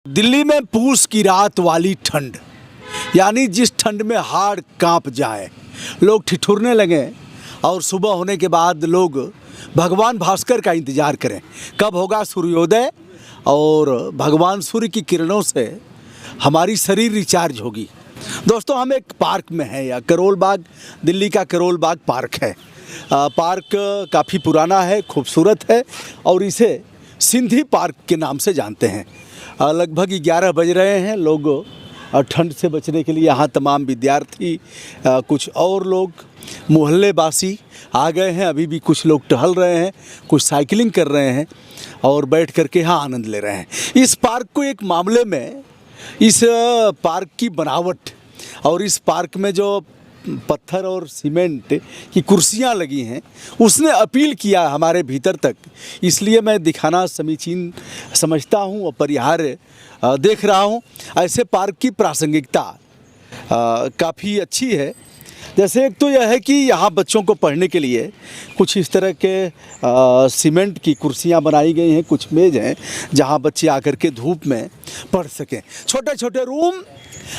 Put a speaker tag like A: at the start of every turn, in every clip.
A: दिल्ली में पूस की रात वाली ठंड, यानी जिस ठंड में हाड़ कांप जाए, लोग ठिठुरने लगे और सुबह होने के बाद लोग भगवान भास्कर का इंतज़ार करें, कब होगा सूर्योदय और भगवान सूर्य की किरणों से हमारी शरीर रिचार्ज होगी। दोस्तों, हम एक पार्क में हैं, या करोल बाग, दिल्ली का करोल बाग पार्क है। पार्क काफ़ी पुराना है, खूबसूरत है और इसे सिंधी पार्क के नाम से जानते हैं। लगभग 11 बज रहे हैं। लोग ठंड से बचने के लिए यहाँ तमाम विद्यार्थी, कुछ और लोग मोहल्लेवासी आ गए हैं। अभी भी कुछ लोग टहल रहे हैं, कुछ साइकिलिंग कर रहे हैं और बैठ कर के यहाँ आनंद ले रहे हैं। इस पार्क को एक मामले में, इस पार्क की बनावट और इस पार्क में जो पत्थर और सीमेंट की कुर्सियाँ लगी हैं, उसने अपील किया हमारे भीतर तक। इसलिए मैं दिखाना समीचीन समझता हूँ, अपरिहार्य देख रहा हूँ। ऐसे पार्क की प्रासंगिकता काफ़ी अच्छी है। जैसे एक तो यह है कि यहाँ बच्चों को पढ़ने के लिए कुछ इस तरह के सीमेंट की कुर्सियाँ बनाई गई हैं, कुछ मेज़ हैं जहाँ बच्चे आकर के धूप में पढ़ सकें। छोटे छोटे रूम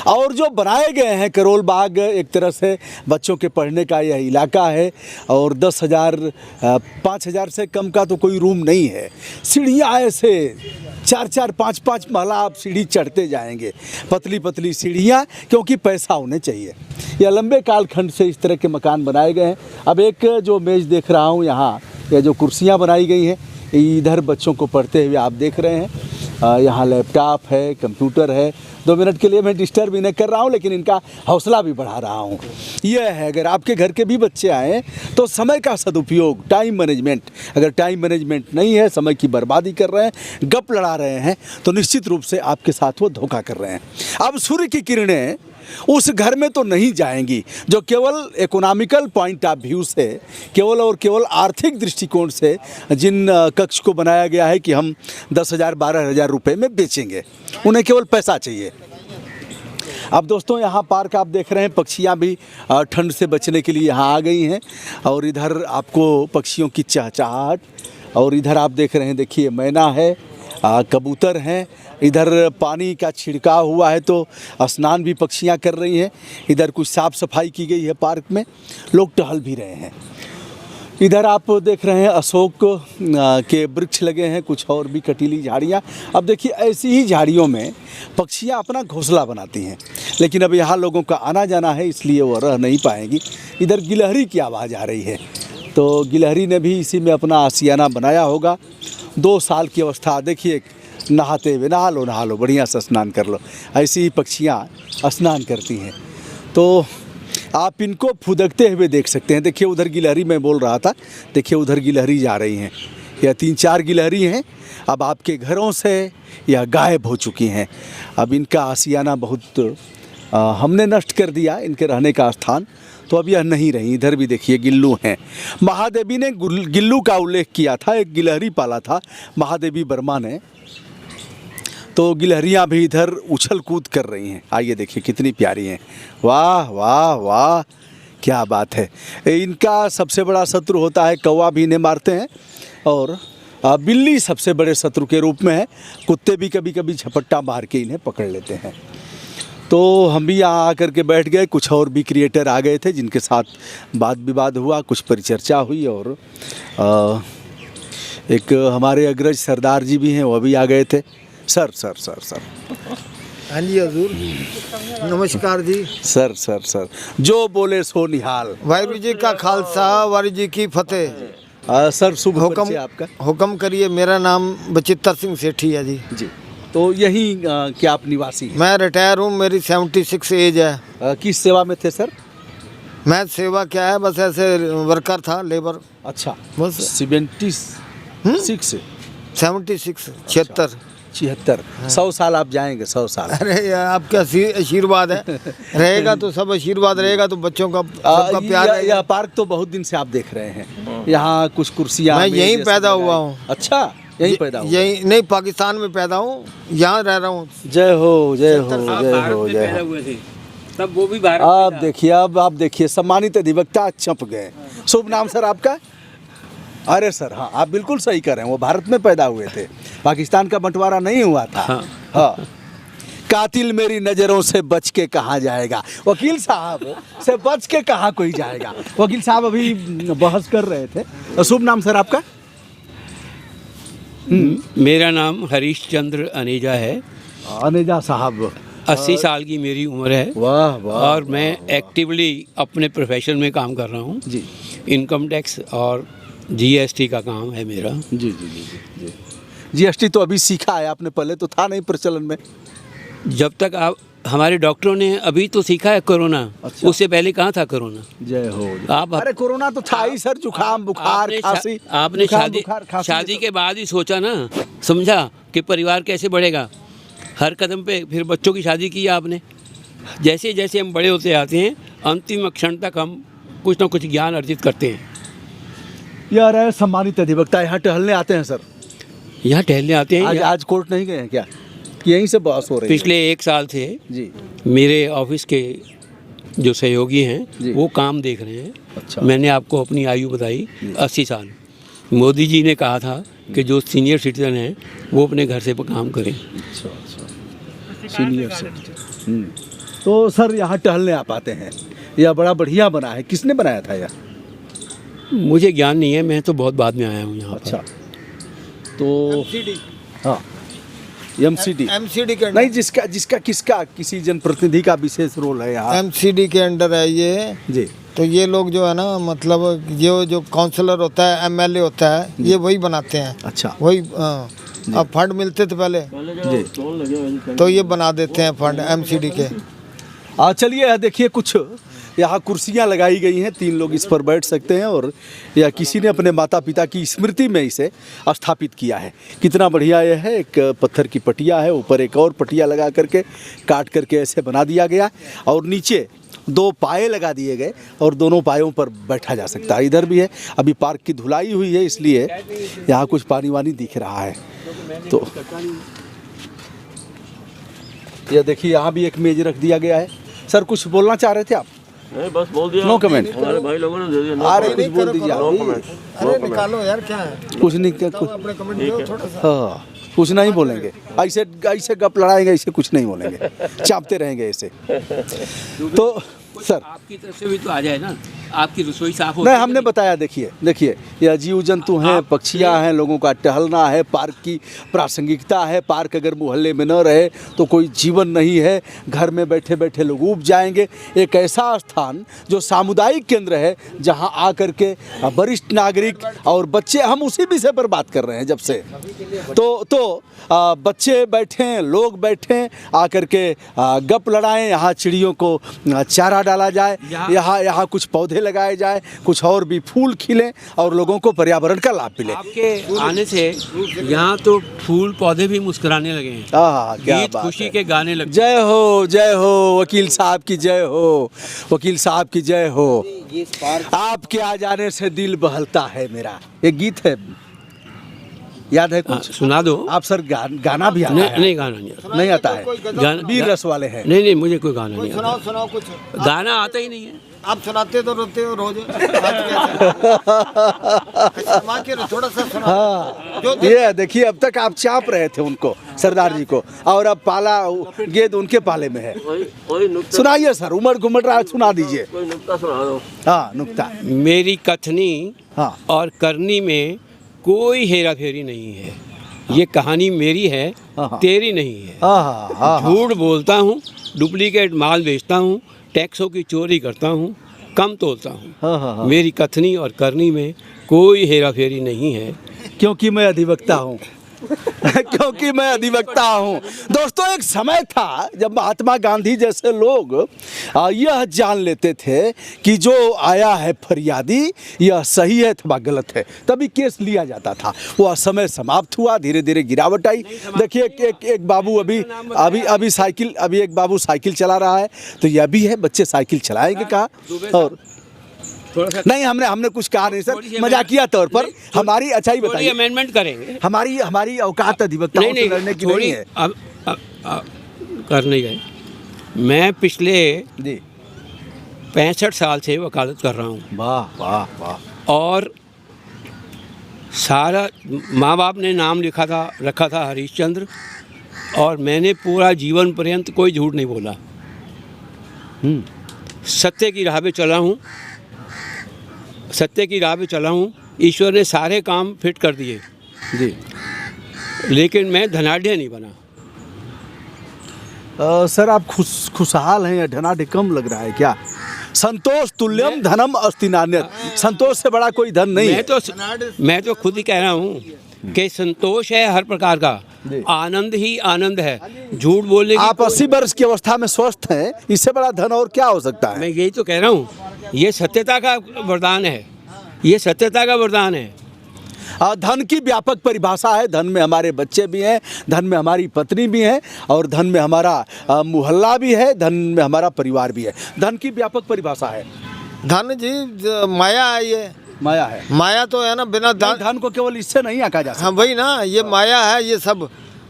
A: और जो बनाए गए हैं, करोल बाग एक तरह से बच्चों के पढ़ने का यह इलाका है और 10,000 5,000 से कम का तो कोई रूम नहीं है। सीढ़ियाँ ऐसे 4-4 5-5 महला आप सीढ़ी चढ़ते जाएंगे, पतली पतली सीढ़ियाँ, क्योंकि पैसा होने चाहिए। यह लंबे कालखंड से इस तरह के मकान बनाए गए हैं। अब एक जो मेज़ देख रहा हूँ यहाँ, यह जो कुर्सियाँ बनाई गई हैं, इधर बच्चों को पढ़ते हुए आप देख रहे हैं। यहाँ लैपटॉप है, कंप्यूटर है। 2 मिनट के लिए मैं डिस्टर्ब भी नहीं कर रहा हूँ, लेकिन इनका हौसला भी बढ़ा रहा हूँ। यह है, अगर आपके घर के भी बच्चे आएँ तो समय का सदुपयोग, टाइम मैनेजमेंट, अगर टाइम मैनेजमेंट नहीं है, समय की बर्बादी कर रहे हैं, गप लड़ा रहे हैं, तो निश्चित रूप से आपके साथ वो धोखा कर रहे हैं। अब सूर्य की किरणें उस घर में तो नहीं जाएंगी जो केवल इकोनॉमिकल पॉइंट ऑफ व्यू से, केवल और केवल आर्थिक दृष्टिकोण से जिन कक्ष को बनाया गया है कि हम 10,000 12,000 रुपये में बेचेंगे, उन्हें केवल पैसा चाहिए। अब दोस्तों, यहाँ पार्क आप देख रहे हैं, पक्षियाँ भी ठंड से बचने के लिए यहाँ आ गई हैं और इधर आपको पक्षियों की चहचहाहट, और इधर आप देख रहे हैं, देखिए मैना है, कबूतर हैं। इधर पानी का छिड़काव हुआ है तो स्नान भी पक्षियाँ कर रही हैं। इधर कुछ साफ़ सफाई की गई है पार्क में, लोग टहल भी रहे हैं। इधर आप देख रहे हैं अशोक के वृक्ष लगे हैं, कुछ और भी कटीली झाड़ियाँ। अब देखिए, ऐसी ही झाड़ियों में पक्षियाँ अपना घोंसला बनाती हैं, लेकिन अब यहाँ लोगों का आना जाना है, इसलिए वो रह नहीं पाएंगी। इधर गिलहरी की आवाज़ आ रही है, तो गिलहरी ने भी इसी में अपना आशियाना बनाया होगा। 2 साल की अवस्था, देखिए नहाते हुए, नहा लो बढ़िया से स्नान कर लो। ऐसी ही पक्षियाँ स्नान करती हैं, तो आप इनको फुदकते हुए देख सकते हैं। देखिए उधर गिलहरी, मैं बोल रहा था, देखिए उधर गिलहरी जा रही हैं, या 3-4 गिलहरी हैं। अब आपके घरों से यह गायब हो चुकी हैं। अब इनका आशियाना बहुत हमने नष्ट कर दिया, इनके रहने का स्थान, तो अब यह नहीं रही। इधर भी देखिए गिल्लू हैं। महादेवी ने गिल्लू का उल्लेख किया था, एक गिलहरी पाला था महादेवी वर्मा ने, तो गिलहरियाँ भी इधर उछल कूद कर रही हैं। आइए देखिए कितनी प्यारी हैं। वाह वाह वाह, क्या बात है। इनका सबसे बड़ा शत्रु होता है कौवा, भी इन्हें मारते हैं, और बिल्ली सबसे बड़े शत्रु के रूप में है। कुत्ते भी कभी कभी झपट्टा मार के इन्हें पकड़ लेते हैं। तो हम भी यहाँ आकर के बैठ गए। कुछ और भी क्रिएटर आ गए थे जिनके साथ वाद विवाद हुआ, कुछ परिचर्चा हुई, और एक हमारे अग्रज सरदार जी भी हैं, वो भी आ गए थे। सर।
B: हाँ जी हजूर, नमस्कार जी।
A: सर जो बोले सो निहाल।
B: वाहिगुरु जी का खालसा, वाहिगुरु जी की फतेह।
A: सर, शुभ परिचय आपका।
B: हुक्म करिए। मेरा नाम बचित्तर सिंह सेठी है जी।
A: तो यहीं क्या आप निवासी हैं?
B: मैं रिटायर हूँ, मेरी 76 एज है।
A: किस सेवा में थे सर?
B: मैं सेवा क्या है, बस ऐसे वर्कर था, लेबर।
A: अच्छा,
B: बस
A: 76
B: 76 76
A: 100 साल आप जाएंगे, 100 साल।
B: अरे यार, आपका आशीर्वाद है, रहेगा तो सब आशीर्वाद रहेगा, तो बच्चों का सबका प्यार।
A: यह पार्क तो बहुत दिन से आप देख रहे हैं, यहाँ कुछ कुर्सियाँ।
B: मैं यहीं पैदा हुआ हूँ।
A: अच्छा, यहीं पैदा हुआ?
B: यहीं नहीं, पाकिस्तान में पैदा हूँ, यहाँ रह रहा हूँ।
A: जय हो जय हो जय हो जय हो।
C: तब वो भी भारत।
A: अब आप देखिए सम्मानित अधिवक्ता चंप गए। शुभ नाम सर आपका? अरे सर, हाँ, आप बिल्कुल सही कर रहे हैं, वो भारत में पैदा हुए थे, पाकिस्तान का बंटवारा नहीं हुआ था। हाँ, कातिल मेरी नज़रों से बच के कहाँ जाएगा, वकील साहब से बच के कहाँ कोई जाएगा। वकील साहब अभी बहस कर रहे थे। शुभ नाम सर आपका?
C: मेरा नाम हरीश चंद्र अनेजा है।
A: अनेजा साहब,
C: 80 साल की मेरी उम्र है।
A: वाह वाह।
C: और मैं एक्टिवली अपने प्रोफेशन में काम कर रहा हूँ
A: जी
C: इनकम टैक्स और जीएसटी का काम है मेरा।
A: जी जी जी जी। जीएसटी तो अभी सीखा है आपने, पहले तो था नहीं प्रचलन में।
C: जब तक आप हमारे डॉक्टरों ने अभी तो सीखा है कोरोना।
A: अच्छा।
C: उससे पहले कहाँ था कोरोना?
A: जय हो।
C: आप
A: अरे कोरोना तो था ही सर, जुकाम बुखार खांसी।
C: आपने
A: जुकाम,
C: शादी
A: बुखार, खांसी
C: शादी के बाद ही सोचा ना, समझा कि परिवार कैसे बढ़ेगा। हर कदम पे फिर बच्चों की शादी की आपने। जैसे जैसे हम बड़े होते आते हैं, अंतिम क्षण तक हम कुछ ना कुछ ज्ञान अर्जित करते हैं।
A: यार है सम्मानित अधिवक्ता यहाँ टहलने आते हैं सर।
C: यहाँ टहलने आते हैं।
A: आज कोर्ट नहीं गए हैं क्या, कि यहीं से बहस हो रही है?
C: पिछले 1 साल से
A: जी
C: मेरे ऑफिस के जो सहयोगी
A: जी।
C: हैं वो काम देख रहे हैं।
A: अच्छा।
C: मैंने आपको अपनी आयु बताई 80 साल। मोदी जी ने कहा था कि जो सीनियर सिटीजन हैं वो अपने घर से काम करें।
A: अच्छा अच्छा, सीनियर सिटीजन। तो सर यहाँ टहलने आप आते हैं, यह बड़ा बढ़िया बना है, किसने बनाया था यह?
C: मुझे ज्ञान नहीं है, मैं तो बहुत बाद में आया हूँ यहाँ
A: अच्छा,
C: पर।
A: तो हाँ एमसीडी
B: एमसीडी के
A: नहीं, जिसका जिसका किसका किसी जनप्रतिनिधि का विशेष रोल है यहाँ?
B: एमसीडी के अंडर है ये।
A: जी।
B: तो ये लोग जो है ना, मतलब जो काउंसलर होता है, एमएलए होता है, ये वही बनाते हैं।
A: अच्छा।
B: वही अब फंड मिलते थे पहले,
A: जी।
B: तो ये बना देते हैं फंड एमसीडी के।
A: चलिए देखिए, कुछ यहाँ कुर्सियाँ लगाई गई हैं, 3 लोग इस पर बैठ सकते हैं, और या किसी ने अपने माता पिता की स्मृति में इसे स्थापित किया है। कितना बढ़िया यह है। एक पत्थर की पटिया है, ऊपर एक और पटिया लगा करके काट करके ऐसे बना दिया गया, और नीचे 2 पाए लगा दिए गए, और दोनों पायों पर बैठा जा सकता है। इधर भी है, अभी पार्क की धुलाई हुई है इसलिए यहाँ कुछ पानी वानी दिख रहा है। तो यह देखिए, यहाँ भी एक मेज रख दिया गया है। सर कुछ बोलना चाह रहे थे आप?
D: नहीं, बस बोल दिया।
A: No comment.
D: हमारे भाई लोगों ने दे दिया।
A: अरे कुछ बोल दीजिए आप भी।
B: अरे निकालो यार, क्या है,
A: कुछ नहीं, कुछ
B: अपने कमेंट दो थोड़ा सा।
A: हाँ, कुछ नहीं बोलेंगे, ऐसे ऐसे गप लड़ाएंगे, ऐसे कुछ नहीं बोलेंगे, चापते रहेंगे ऐसे। तो सर
C: आपकी तरफ से भी तो आ जाए ना, आपकी रसोई साफ हो।
A: नहीं, हमने बताया, देखिए देखिए, यह जीव जंतु हैं, पक्षियां हैं, लोगों का टहलना है, पार्क की प्रासंगिकता है। पार्क अगर मोहल्ले में न रहे तो कोई जीवन नहीं है, घर में बैठे बैठे लोग ऊब जाएंगे। एक ऐसा स्थान जो सामुदायिक केंद्र है, जहां आकर के वरिष्ठ नागरिक और बच्चे, हम उसी विषय पर बात कर रहे हैं जब से, तो बच्चे बैठें, लोग बैठें, आकर के गप लड़ाएं, यहाँ चिड़ियों को चारा डाला जाए, यहाँ कुछ पौधे लगाए जाए, कुछ और भी फूल खिलें, और लोगों को पर्यावरण का लाभ मिले।
C: आपके आने से यहाँ तो फूल पौधे भी मुस्कुराने लगे हैं।
A: क्या
C: गीत
A: बात
C: खुशी
A: है।
C: के गाने लगे।
A: जय हो वकील साहब की जय हो, वकील साहब की जय हो। आपके आ जाने से दिल बहलता है मेरा, ये गीत है, याद है कुछ?
C: सुना दो
A: आप सर गाना भी आता है?
C: नहीं, गाना नहीं
A: नहीं आता है,
C: गाना
A: वीर रस वाले हैं।
C: नहीं, मुझे कोई गाना नहीं आता।
B: सुनाओ कुछ।
C: गाना आता ही नहीं है।
B: आप सुनाते तो रोते हो रोज। थोड़ा सा सुनाओ।
A: हाँ,
B: जो
A: ये देखिए, अब तक आप चाप रहे थे उनको, सरदार जी को, और अब पाला गेंद उनके पाले में है।
D: कोई नुक्ता,
A: सुनाइए सर, उमड़ घुमड़ रहा है, सुना दीजिए।
D: कोई नुक्ता सुना दो।
A: हाँ, नुक्ता।
C: मेरी कथनी
A: हाँ
C: और करनी में कोई हेरा फेरी नहीं है। ये कहानी मेरी है,
A: हाँ।
C: तेरी नहीं है।
A: हाँ,
C: झूठ बोलता हूँ, डुप्लीकेट माल बेचता हूँ, टैक्सों की चोरी करता हूँ, कम तोलता हूँ।
A: हाँ।
C: मेरी कथनी और करनी में कोई हेरा फेरी नहीं है,
A: क्योंकि मैं अधिवक्ता हूँ। क्योंकि मैं अधिवक्ता हूँ। दोस्तों, एक समय था जब महात्मा गांधी जैसे लोग यह जान लेते थे कि जो आया है फरियादी यह सही है अथवा गलत है, तभी केस लिया जाता था। वह समय समाप्त हुआ, धीरे धीरे गिरावट आई। देखिए, एक बाबू अभी साइकिल, अभी एक बाबू साइकिल चला रहा है, तो यह भी है, बच्चे साइकिल चलाएंगे कहाँ? और नहीं, हमने कुछ कहा नहीं सर, मजाकिया तौर पर हमारी अच्छाई बताइए।
C: अमेंडमेंट करेंगे।
A: हमारी औकात अधिवक्ताओं से लड़ने की नहीं है।
C: अब कर नहीं गए। मैं पिछले
A: जी
C: 65 साल से वकालत कर रहा हूँ,
A: वाह वाह वाह।
C: और सारा माँ बाप ने नाम रखा था हरीश चंद्र, और मैंने पूरा जीवन पर्यंत कोई झूठ नहीं बोला। सत्य की राह पे चला हूँ, सत्य की राह पे चला हूँ। ईश्वर ने सारे काम फिट कर दिए
A: जी।
C: लेकिन मैं धनाढ़ नहीं बना।
A: सर आप खुशहाल हैं या ढनाढिकम लग रहा है क्या? संतोष तुल्यम धनम अस्ति नान्यत्। संतोष से बड़ा कोई धन नहीं है।
C: मैं तो खुद ही कह रहा हूँ कि संतोष है हर प्रकार का, आनंद ही आनंद है। झूठ बोलने की
A: आप 80 वर्ष की अवस्था में स्वस्थ हैं, इससे बड़ा धन और क्या हो सकता है?
C: मैं यही तो कह रहा हूँ, ये सत्यता का वरदान है, ये सत्यता का वरदान है।
A: धन की व्यापक परिभाषा है। धन में हमारे बच्चे भी हैं, धन में हमारी पत्नी भी है, और धन में हमारा मोहल्ला भी है, धन में हमारा परिवार भी है। धन की व्यापक परिभाषा है।
B: धन जी माया है, ये
A: माया है।
B: माया तो है ना, बिना
A: धन को केवल इससे नहीं आंका जा सकता।
B: हाँ वही ना, ये माया है, ये सब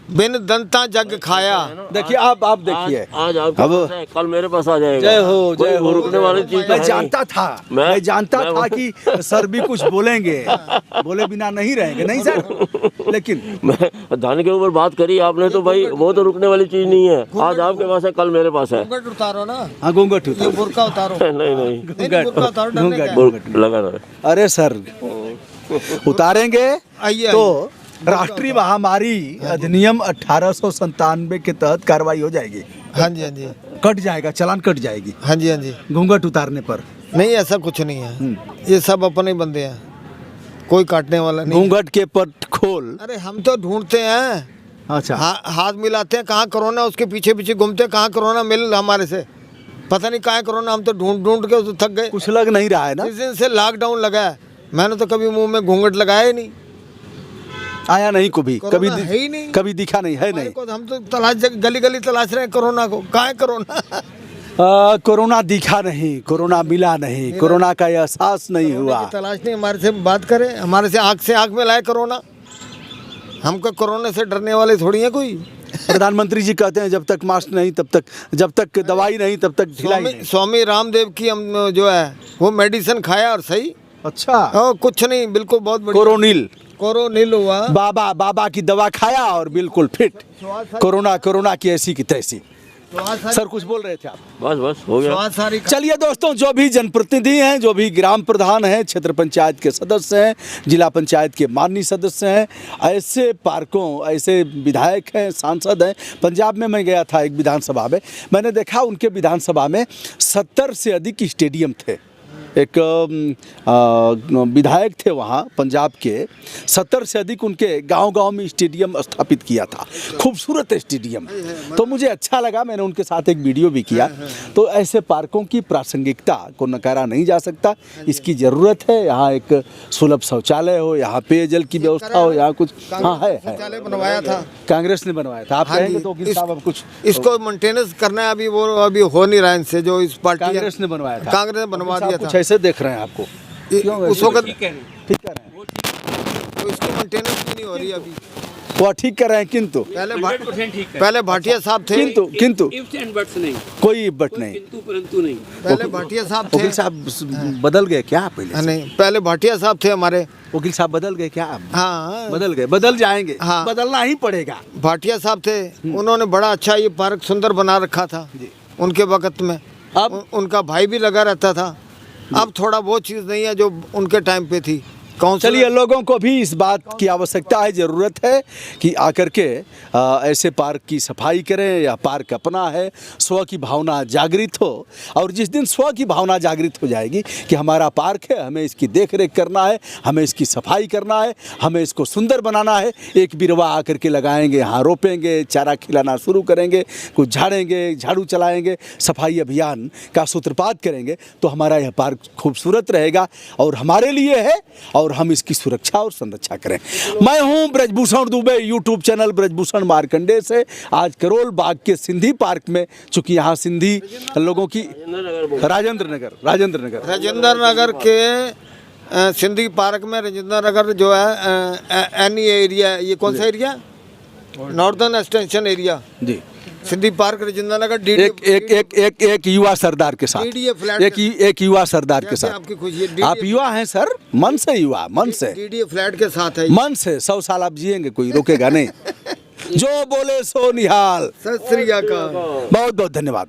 B: बिन दंता जग खाया।
A: देखिए आप देखिए,
D: आज आपके
A: अब
D: पास है, कल मेरे पास आ जाएगा।
A: जय हो,
D: कोई
A: जय हो।
D: रुकने वाली चीज
A: मैं जानता था, मैं जानता
D: मैं-
A: था कि सर भी कुछ बोलेंगे, बोले बिना नहीं रहेंगे। नहीं सर, लेकिन
D: मैं धन के ऊपर बात करी आपने तो भाई वो तो रुकने वाली चीज नहीं है। आज आपके पास है, कल मेरे पास है।
B: घूंघट उतारो ना,
A: हाँ घूंघट
B: ये बुर्का उतारो।
D: नहीं नहीं
B: नहीं, बुर्का उतारो, डरने क्या है?
A: घूंघट।
D: लगा रहा
A: अरे सर उतारेंगे
B: आइए,
A: तो राष्ट्रीय महामारी अधिनियम 1897 के तहत कार्रवाई हो जाएगी।
B: हाँ जी, हाँ जी,
A: कट जाएगा, चालान कट जाएगी
B: हाँ जी, हाँ जी।
A: घूंघट उतारने पर।
B: नहीं ऐसा कुछ नहीं है, ये सब अपने ही बंदे हैं, कोई काटने वाला नहीं।
A: घूंघट के पट खोल।
B: अरे हम तो ढूंढते हैं,
A: अच्छा
B: हाथ मिलाते हैं, कहाँ कोरोना, उसके पीछे पीछे घूमते हैं, कहाँ कोरोना मिल हमारे से, पता नहीं कहाँ है कोरोना। हम तो ढूंढ ढूंढ के थक गए।
A: कुछ लग नहीं रहा है ना?
B: जिस दिन से लॉकडाउन लगा है, मैंने तो कभी मुंह में घूंघट लगाया ही नहीं।
A: आया नहीं कभी, कभी
B: कोरोना है ही नहीं।
A: कभी दिखा नहीं है। नहीं
B: हम तो तलाश गली गली तलाश रहे हैं कोरोना को, कहाँ है कोरोना?
A: कोरोना दिखा नहीं, कोरोना मिला नहीं, कोरोना का एहसास नहीं हुआ।
B: तलाश नहीं, हमारे से बात करे, हमारे से आँख में लाए कोरोना। हमको कोरोना से डरने वाले थोड़ी है कोई।
A: प्रधानमंत्री जी कहते हैं जब तक मास्क नहीं तब तक, जब तक दवाई नहीं तब तक ढिलाई नहीं।
B: स्वामी रामदेव की हम जो है वो मेडिसिन खाया और सही।
A: अच्छा
B: कुछ नहीं, बिल्कुल बहुत बढ़िया। कोरोनिल हुआ,
A: बाबा की दवा खाया और बिल्कुल फिट। कोरोना की ऐसी की तैसी। सर कुछ बोल रहे थे आप?
D: बस हो गया।
A: चलिए दोस्तों, जो भी जनप्रतिनिधि हैं, जो भी ग्राम प्रधान हैं, क्षेत्र पंचायत के सदस्य हैं, जिला पंचायत के माननीय सदस्य हैं, ऐसे पार्कों, ऐसे विधायक हैं, सांसद हैं। पंजाब में मैं गया था एक विधानसभा में, मैंने देखा उनके विधानसभा में 70 से अधिक स्टेडियम थे। एक विधायक थे वहाँ पंजाब के, 70 से अधिक उनके गांव-गांव में स्टेडियम स्थापित किया था। खूबसूरत स्टेडियम, तो मुझे अच्छा लगा, मैंने उनके साथ एक वीडियो भी किया। तो ऐसे पार्कों की प्रासंगिकता को नकारा नहीं जा सकता, इसकी ज़रूरत है। यहाँ एक सुलभ शौचालय हो, यहाँ पेयजल की व्यवस्था हो, यहाँ कुछ हाँ है।
B: शौचालय बनवाया था,
A: कांग्रेस ने बनवाया था। आप कहेंगे तो वकील साहब अब कुछ
B: इसको मेंटेनेंस करना है, अभी वो अभी हो नहीं रहा है इनसे, जो इस पार्टी
A: कांग्रेस ने बनवाया था।
B: कांग्रेस ने बनवा दिया था।
A: कैसे देख रहे हैं आपको?
B: उस वक्त
A: ठीक कर रहे हैं,
B: तो इसकी मेंटेनेंस भी नहीं हो रही अभी।
A: वो ठीक कर रहे हैं, किंतु
B: पहले भाटिया साहब थे,
A: किंतु
C: नहीं,
A: कोई बट नहीं।
C: किंतु परंतु नहीं।
B: पहले भाटिया साहब थे।
A: वकील साहब बदल गए क्या पहले से?
B: नहीं, पहले भाटिया साहब थे हमारे।
A: वकील साहब बदल गए क्या?
B: हाँ
A: बदल गए, बदल जाएंगे।
B: हाँ।
A: बदलना ही पड़ेगा।
B: भाटिया साहब थे, उन्होंने बड़ा अच्छा ये पार्क सुंदर बना रखा था उनके वक्त में।
A: अब
B: उनका भाई भी लगा रहता था। अब थोड़ा वो चीज़ नहीं है जो उनके टाइम पे थी।
A: चलिए, लोगों को भी इस बात की आवश्यकता है, ज़रूरत है कि आकर के ऐसे पार्क की सफाई करें। या पार्क अपना है, स्व की भावना जागृत हो। और जिस दिन स्व की भावना जागृत हो जाएगी कि हमारा पार्क है, हमें इसकी देख रेख करना है, हमें इसकी सफाई करना है, हमें इसको सुंदर बनाना है, एक बिरवा आकर के लगाएंगे, यहाँ रोपेंगे, चारा खिलाना शुरू करेंगे, कुछ झाड़ेंगे, झाड़ू चलाएंगे, सफाई अभियान का सूत्रपात करेंगे, तो हमारा यह पार्क खूबसूरत रहेगा और हमारे लिए है, और हम इसकी सुरक्षा और संरक्षा करें। मैं हूं ब्रजभूषण दुबे, यूट्यूब चैनल ब्रजभूषण मार्कंडे से। आज करोल बाग के सिंधी पार्क में, चूंकि यहाँ सिंधी लोगों की राजेंद्र नगर
B: के सिंधी पार्क में, राजेंद्र नगर जो है एनी एरिया, ये कौन सा एरिया? नॉर्दर्न एक्सटेंशन एरिया
A: जी।
B: सिंधी पार्क राजेंद्र नगर।
A: एक युवा सरदार के साथ, एक युवा सरदार के साथ।
B: आपकी खुशी है,
A: आप युवा हैं सर, मन से युवा, मन से,
B: डीडीए फ्लैट के साथ है।
A: मन से 100 साल आप जिएंगे, कोई रोकेगा नहीं। जो बोले सो निहाल।
B: सत श्री अकाल।
A: बहुत बहुत धन्यवाद।